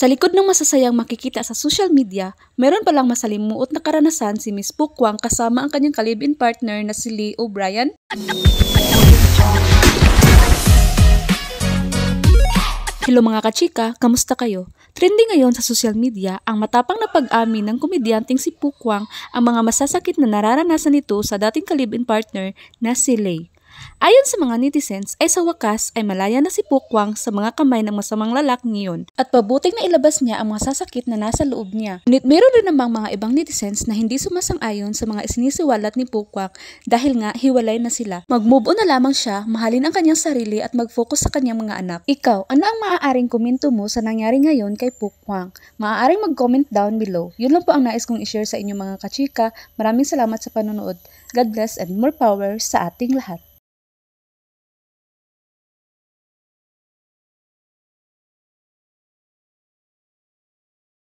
Sa likod ng masasayang makikita sa social media, meron palang masalimuot na karanasan si Miss Pukwang kasama ang kanyang ka-live-in partner na si Lee O'Brien. Hello mga kachika, kamusta kayo? Trending ngayon sa social media ang matapang na pag-amin ng komedyanteng si Pukwang ang mga masasakit na nararanasan nito sa dating ka-live-in partner na si Lee. Ayon sa mga netizens ay sa wakas ay malaya na si Pukwang sa mga kamay ng masamang lalaki ngayon at pabuting na ilabas niya ang mga sasakit na nasa loob niya. Ngunit meron rin namang mga ibang netizens na hindi sumasang-ayon sa mga isinisiwalat ni Pukwang dahil nga hiwalay na sila. Mag-move on na lamang siya, mahalin ang kanyang sarili at mag-focus sa kanyang mga anak. Ikaw, ano ang maaaring komento mo sa nangyari ngayon kay Pukwang? Maaaring mag-comment down below. Yun lang po ang nais kong i-share sa inyo mga kachika. Maraming salamat sa panonood. God bless and more power sa ating lahat.